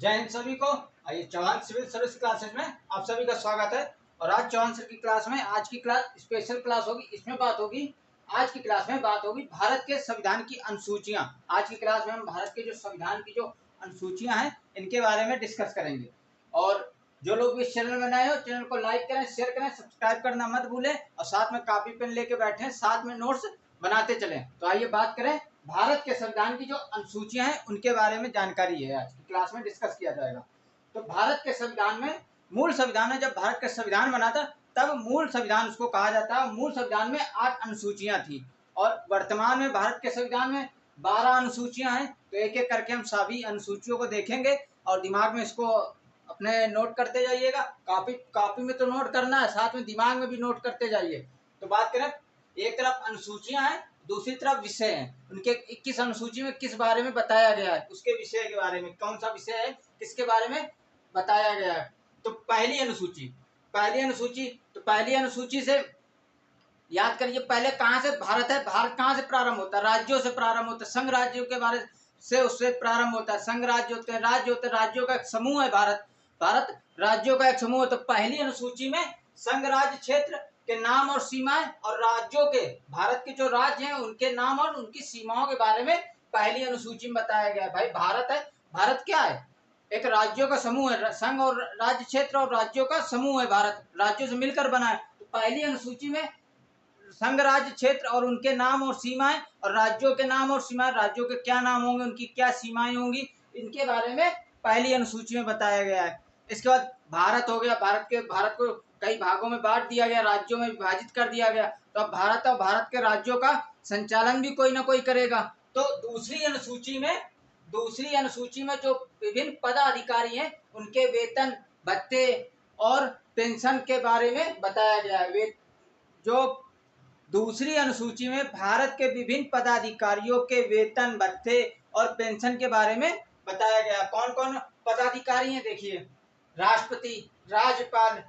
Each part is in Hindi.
जय हिंद सभी को। आइए चौहान सिविल सर्विस क्लासेस में आप सभी का स्वागत है। और आज चौहान सर की क्लास में आज की क्लास स्पेशल क्लास होगी। इसमें बात होगी, आज की क्लास में बात होगी भारत के संविधान की अनुसूचियां। आज की क्लास में हम भारत के जो संविधान की जो अनुसूचियां हैं इनके बारे में डिस्कस करेंगे। और जो लोग भी इस चैनल में नए हो, चैनल को लाइक करें, शेयर करें, सब्सक्राइब करना मत भूलें और साथ में कॉपी पेन लेके बैठे, साथ में नोट्स बनाते चलें। तो आइए बात करें भारत के संविधान की जो अनुसूचियां हैं उनके बारे में जानकारी है आज की क्लास में डिस्कस किया जाएगा। तो भारत के संविधान में मूल संविधान में जब भारत का संविधान बना था तब मूल संविधान उसको कहा जाता है। मूल संविधान में 8 अनुसूचियां थी और वर्तमान में भारत के संविधान में 12 अनुसूचियां हैं। तो एक एक करके हम सभी अनुसूचियों को देखेंगे और दिमाग में इसको अपने नोट करते जाइएगा। कॉपी में तो नोट करना है, साथ में दिमाग में भी नोट करते जाइए। तो बात करें, एक तरफ अनुसूचियां हैं, दूसरी तरफ विषय हैं। उनके 21 अनुसूची में किस बारे में बताया गया है, उसके विषय के बारे में, कौन सा विषय है, किसके बारे में बताया गया है। तो पहली अनुसूची से याद करिए, पहले कहां से भारत है, भारत कहां से प्रारंभ होता है, राज्यों से प्रारंभ होता है। संघ राज्यों के बारे से उससे प्रारंभ होता है। संघ राज्य होते हैं, राज्य होते हैं, राज्यों का एक समूह है भारत। भारत राज्यों का एक समूह है। तो पहली अनुसूची में संघ राज्य क्षेत्र के नाम और सीमाएं और राज्यों के, भारत के जो राज्य हैं उनके नाम और उनकी सीमाओं के बारे में पहली अनुसूची में बताया गया है। भाई भारत है, भारत क्या है, एक राज्यों का समूह है। संघ और राज्य क्षेत्र और राज्यों का समूह है भारत, राज्यों से मिलकर बना है। तो पहली अनुसूची में संघ राज्य क्षेत्र और उनके नाम और सीमाएं और राज्यों के नाम और सीमाएं, राज्यों के क्या नाम होंगे, उनकी क्या सीमाएं होंगी, इनके बारे में पहली अनुसूची में बताया गया है। इसके बाद भारत हो गया, भारत को कई भागों में बांट दिया गया, राज्यों में विभाजित कर दिया गया। तो अब भारत और भारत के राज्यों का संचालन भी कोई ना कोई करेगा। तो दूसरी अनुसूची में जो विभिन्न पदाधिकारी हैं उनके वेतन, भत्ते और पेंशन के बारे में बताया गया है। जो दूसरी अनुसूची में भारत के विभिन्न पदाधिकारियों के वेतन, भत्ते और पेंशन के बारे में बताया गया। कौन कौन पदाधिकारी हैं देखिए, राष्ट्रपति, राज्यपाल।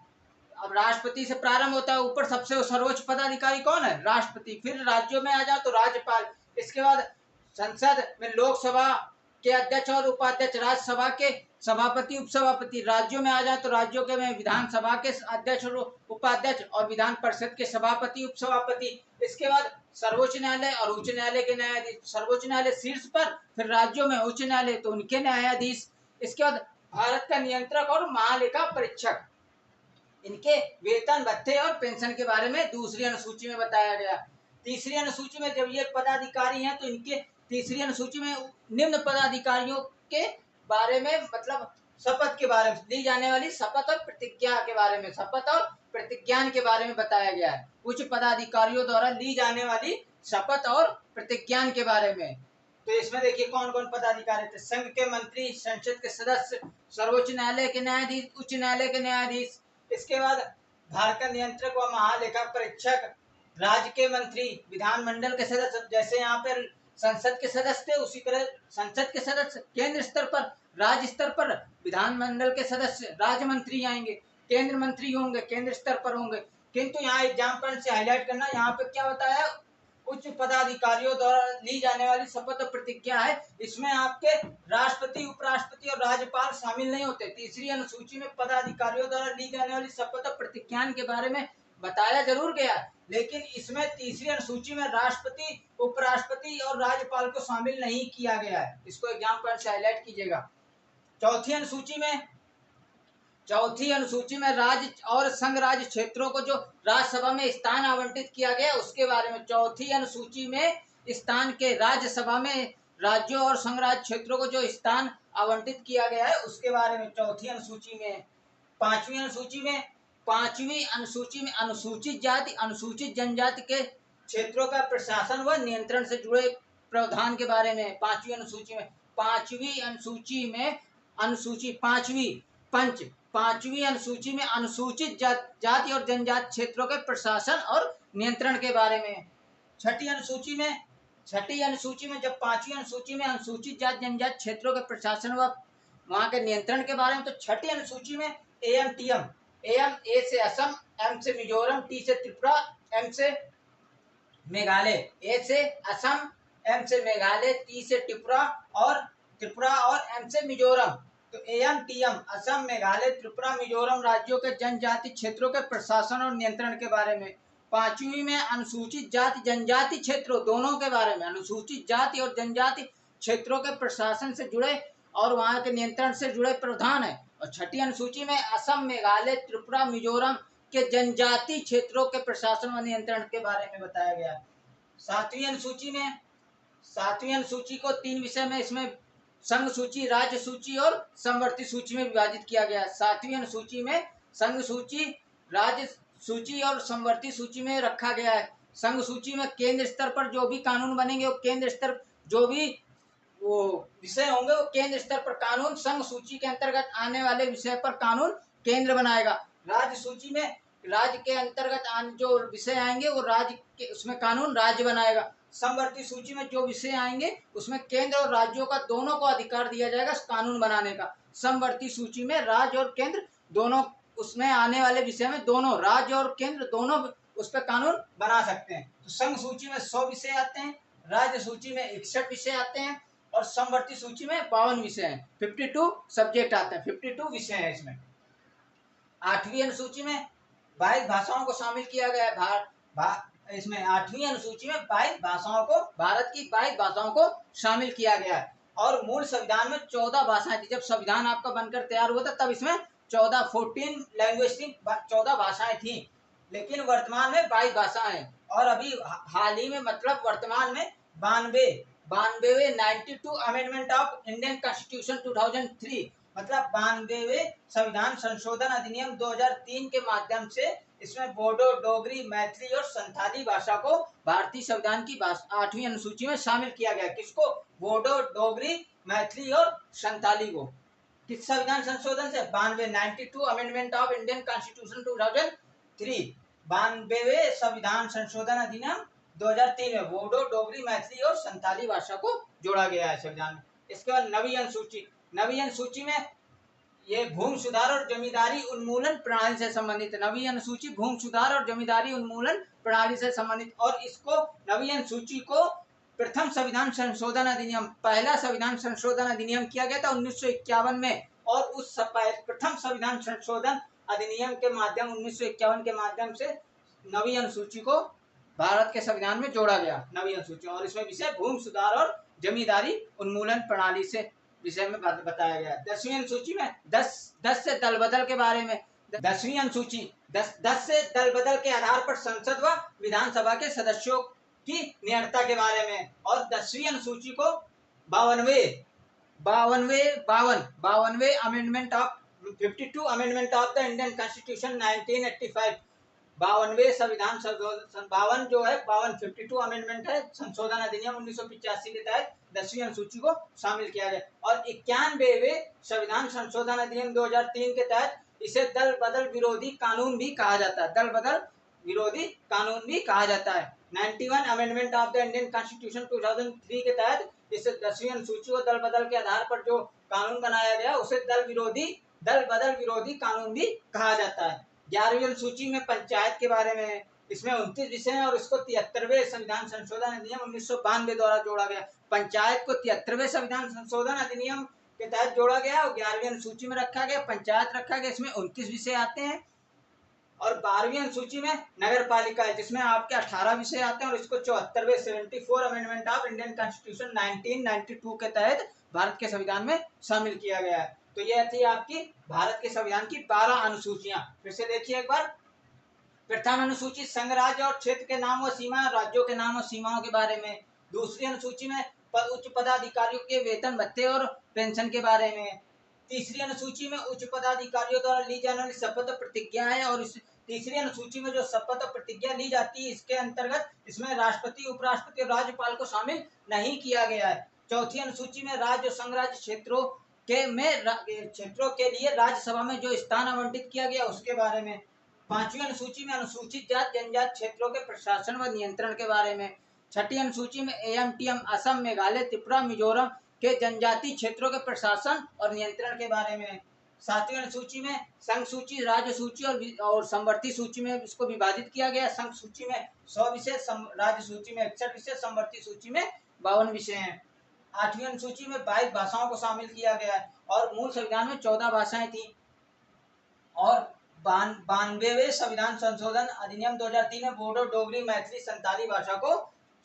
अब राष्ट्रपति से प्रारंभ होता है, ऊपर सबसे सर्वोच्च पदाधिकारी कौन है, राष्ट्रपति। फिर राज्यों में आ जाओ तो राज्यपाल। इसके बाद संसद में लोकसभा के अध्यक्ष और उपाध्यक्ष, राज्यसभा के सभापति, उपसभापति। राज्यों में आ जाए तो राज्यों के में विधानसभा के अध्यक्ष और उपाध्यक्ष और विधान परिषद के सभापति, उपसभापति। इसके बाद सर्वोच्च न्यायालय और उच्च न्यायालय के न्यायाधीश। सर्वोच्च न्यायालय शीर्ष पर, फिर राज्यों में उच्च न्यायालय तो उनके न्यायाधीश। इसके बाद भारत का नियंत्रक और महालेखा परीक्षक, इनके वेतन, भत्ते और पेंशन के बारे में दूसरी अनुसूची में बताया गया। तीसरी अनुसूची में जब ये पदाधिकारी हैं तो इनके तीसरी अनुसूची में निम्न पदाधिकारियों के बारे में, मतलब शपथ के बारे में, ली जाने वाली शपथ और प्रतिज्ञा के बारे में, शपथ और प्रतिज्ञान के बारे में बताया गया है। उच्च पदाधिकारियों द्वारा ली जाने वाली शपथ और प्रतिज्ञान के बारे में। तो इसमें देखिए कौन कौन पदाधिकारी थे, संघ के मंत्री, संसद के सदस्य, सर्वोच्च न्यायालय के न्यायाधीश, उच्च न्यायालय के न्यायाधीश। इसके बाद भारत का नियंत्रक व महालेखा परीक्षक, राज्य के मंत्री, विधानमंडल के सदस्य। जैसे यहाँ पर संसद के सदस्य थे, उसी तरह संसद के सदस्य केंद्र स्तर पर, राज्य स्तर पर विधानमंडल के सदस्य राज्य मंत्री आएंगे, केंद्र मंत्री होंगे, केंद्र स्तर पर होंगे। किंतु यहाँ एग्जाम पॉइंट से हाईलाइट करना, यहाँ पे क्या बताया, उच्च पदाधिकारियों द्वारा ली जाने वाली शपथ और प्रतिज्ञा है। इसमें आपके राष्ट्रपति, उपराष्ट्रपति और राज्यपाल शामिल नहीं होते। तीसरी अनुसूची में पदाधिकारियों द्वारा ली जाने वाली शपथ और प्रतिज्ञा के बारे में बताया जरूर गया, लेकिन इसमें तीसरी अनुसूची में राष्ट्रपति, उपराष्ट्रपति और राज्यपाल को शामिल नहीं किया गया है। इसको एग्जाम पर से हाईलाइट कीजिएगा। चौथी अनुसूची में राज्य और संघ राज्य क्षेत्रों को जो राज्यसभा में स्थान आवंटित किया गया उसके बारे में। चौथी अनुसूची में स्थान के राज्यसभा में राज्यों और संघ राज्य क्षेत्रों को जो स्थान आवंटित किया गया है उसके बारे में चौथी अनुसूची में। पांचवी अनुसूची में अनुसूचित जाति, अनुसूचित जनजाति के क्षेत्रों का प्रशासन व नियंत्रण से जुड़े प्रावधान के बारे में। पांचवी अनुसूची में अनुसूचित जाति और जनजाति क्षेत्रों के प्रशासन और नियंत्रण के बारे में। छठी अनुसूची में जब पांचवी अनुसूची में अनुसूचित जाति जनजाति क्षेत्रों के प्रशासन व वहां के नियंत्रण के बारे में, तो छठी अनुसूची में एएम, ए से असम, एम से मिजोरम, टी से त्रिपुरा, एम से मेघालय, ए से असम, एम से मेघालय, टी से त्रिपुरा और एम से मिजोरम। तो AMTM असम, मेघालय, त्रिपुरा, मिजोरम राज्यों के जनजाति क्षेत्रों के प्रशासन और नियंत्रण के बारे में। 5वीं में अनुसूचित जाति जनजाति क्षेत्रों दोनों के बारे में, अनुसूचित जाति और जनजाति क्षेत्रों के प्रशासन से जुड़े और वहां के नियंत्रण से जुड़े प्रावधान है। और 6ठी अनुसूची में असम, मेघालय, त्रिपुरा, मिजोरम के जनजाति क्षेत्रों के प्रशासन व नियंत्रण के बारे में बताया गया। 7वीं अनुसूची में, 7वीं अनुसूची को 3 विषय में इसमें संघ सूची, राज्य सूची और समवर्ती सूची में विभाजित किया गया। 7वीं अनुसूची में संघ सूची, राज्य सूची और समवर्ती सूची में रखा गया है। संघ सूची में केंद्र स्तर पर जो भी कानून बनेंगे वो केंद्र स्तर, जो भी वो विषय होंगे वो केंद्र स्तर पर कानून, संघ सूची के अंतर्गत आने वाले विषय पर कानून केंद्र बनाएगा। राज्य सूची में राज्य के अंतर्गत जो विषय आएंगे वो राज्य के उसमें कानून राज्य बनाएगा। समवर्ती सूची में जो विषय आएंगे उसमें केंद्र और राज्यों का दोनों को अधिकार दिया जाएगा कानून बनाने का। समवर्ती सूची में राज्य और केंद्र दोनों, उसमें आने वाले विषय में दोनों राज्य और केंद्र दोनों उस पर कानून बना सकते हैं। तो संघ सूची में 100 विषय आते हैं, राज्य सूची में 61 विषय आते हैं और समवर्ती सूची में 52 विषय हैं। 52 सब्जेक्ट आते हैं, 52 विषय हैं इसमें। 8वीं अनुसूची में 22 भाषाओं को शामिल किया गया है। इसमें 8वीं अनुसूची में 22 भाषाओं को, भारत की 22 भाषाओं को शामिल किया गया है। और मूल संविधान में 14 भाषाएं थी। जब संविधान आपका बनकर तैयार हुआ था तब इसमें 14 लैंग्वेज थी, 14 भाषाएं थी, लेकिन वर्तमान में 22 भाषाएं। और अभी हाल ही में, मतलब वर्तमान में 92 अमेंडमेंट ऑफ इंडियन कॉन्स्टिट्यूशन 2003, मतलब 92वें संविधान संशोधन अधिनियम 2003 के माध्यम से इसमें बोडो, डोगरी, मैथिली और संथाली भाषा को भारतीय संविधान की 8वीं अनुसूची में शामिल किया गया। किसको? बोडो, डोगरी, मैथिली और संथाली को। किस संविधान संशोधन से? 92 अमेंडमेंट ऑफ इंडियन कॉन्स्टिट्यूशन 2003, 92वें संविधान संशोधन अधिनियम 2003 में बोडो, डोगरी, मैथिली और संथाली भाषा को जोड़ा गया है संविधान में। इसके बाद 9वीं अनुसूची, 9वीं अनुसूची में ये भूमि सुधार और जमींदारी उन्मूलन प्रणाली से संबंधित है। 9वीं अनुसूची भूमि सुधार और जमींदारी उन्मूलन प्रणाली से संबंधित, और इसको 9वीं अनुसूची को प्रथम संविधान संशोधन अधिनियम, पहला संविधान संशोधन अधिनियम किया गया था 1951 में, और उस प्रथम संविधान संशोधन अधिनियम के माध्यम 1951 के माध्यम से 9वीं अनुसूची को भारत के संविधान में जोड़ा गया। 9वीं अनुसूची, और इसमें विषय भूमि सुधार और जमींदारी उन्मूलन प्रणाली से विषय में बताया गया। 10वीं अनुसूची में 10 से दल बदल के बारे में। 10वीं अनुसूची 10 से दल बदल के आधार पर संसद व विधानसभा के सदस्यों की नियंत्रणता के बारे में। और 10वीं अनुसूची को 52वें amendment of 52 amendment of the Indian constitution 1985, 52वें संविधान संशोधन, 52 जो है 52 अमेंडमेंट है संशोधन अधिनियम 1985 के तहत 10वीं अनुसूची को शामिल किया गया। और 91वें संविधान संशोधन अधिनियम 2003 के तहत इसे दल बदल विरोधी कानून भी कहा जाता है, दल बदल विरोधी कानून भी कहा जाता है। 91 amendment of the Indian constitution 2003 के तहत इसे 10वीं अनुसूची को दल बदल के आधार पर जो कानून बनाया गया उसे दल बदल विरोधी कानून भी कहा जाता है। 11वीं अनुसूची में पंचायत के बारे में, इसमें 29 विषय हैं और इसको 73वें संविधान संशोधन अधिनियम 1992 द्वारा जोड़ा गया। पंचायत को 73वें संविधान संशोधन अधिनियम के तहत जोड़ा गया और 11वीं अनुसूची में रखा गया, पंचायत रखा गया, इसमें 29 विषय आते हैं। और 12वीं अनुसूची में नगर पालिका है जिसमें आपके 18 विषय आते हैं और इसको 74वें 74 अमेंडमेंट ऑफ इंडियन कॉन्स्टिट्यूशन 1992 के तहत भारत के संविधान में शामिल किया गया है। तो यह थी आपकी भारत के संविधान की 12 अनुसूचियां। फिर से देखिए एक बार। प्रथम अनुसूची संघ, राज्य और क्षेत्र के नाम व सीमा, राज्यों के नाम और सीमाओं के बारे में। दूसरी अनुसूची में उच्च पदाधिकारियों के वेतन, भत्ते और पेंशन के बारे में। तीसरी अनुसूची में उच्च पदाधिकारियों द्वारा ली जाने वाली शपथ और प्रतिज्ञा है, और इस तीसरी अनुसूची में जो शपथ और प्रतिज्ञा ली जाती है इसके अंतर्गत इसमें राष्ट्रपति, उपराष्ट्रपति और राज्यपाल को शामिल नहीं किया गया है। चौथी अनुसूची में राज्य और संघ राज्य क्षेत्रों के लिए राज्यसभा में जो स्थान आवंटित किया गया उसके बारे में। पांचवी अनुसूची में अनुसूचित जाति जनजाति क्षेत्रों के प्रशासन व नियंत्रण के बारे में। छठी अनुसूची में AMTM असम, मेघालय, त्रिपुरा, मिजोरम के जनजाति क्षेत्रों के प्रशासन और नियंत्रण के बारे में। सातवीं अनुसूची में संघ सूची, राज्य सूची और समवर्ती सूची में इसको विभाजित किया गया। संघ सूची में 100 विषय, राज्य सूची में 61 विषय, समवर्ती सूची में 52 विषय हैं। आठवीं अनुसूची में 22 भाषाओं को शामिल किया गया है। और मूल संविधान में 14 भाषाएं थी। और 92वें संविधान संशोधन अधिनियम 2003 में बोडो, डोगरी, मैथिली, संताली भाषा को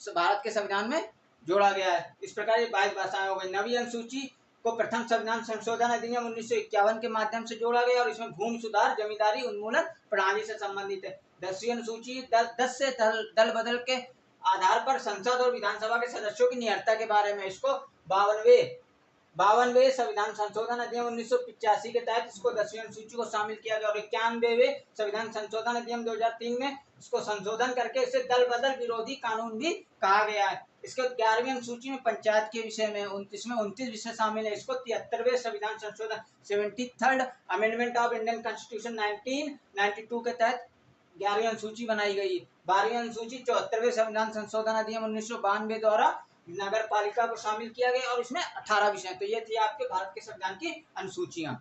भारत के संविधान में जोड़ा गया है। इस प्रकार ये 22 भाषाएं हो गई। नवीं अनुसूची को प्रथम संविधान संशोधन अधिनियम 1951 के माध्यम से जोड़ा गया और इसमें भूमि सुधार, जमींदारी उन्मूलन प्रणाली से संबंधित है। 10वीं अनुसूची 10 से दल बदल के आधार पर संसद और विधानसभा के सदस्यों की नियर्ता के बारे में। इसको 52वें संविधान संशोधन अधिनियम 1985 के तहत इसको 10वीं अनुसूची को शामिल किया गया। और 91वें संविधान संशोधन अधिनियम 2003 में इसको संशोधन करके इसे दल बदल विरोधी कानून भी कहा गया है। इसके 11वीं अनुसूची में पंचायत के विषय में 29 विषय शामिल है। इसको 73वें संविधान संशोधन 73rd amendment of Indian constitution 1992 के तहत 11वीं अनुसूची बनाई गई। 12वीं अनुसूची 74वें संविधान संशोधन अधिनियम 1992 द्वारा नगर पालिका को शामिल किया गया और इसमें 18 विषय। तो ये थी आपके भारत के संविधान की अनुसूचियां।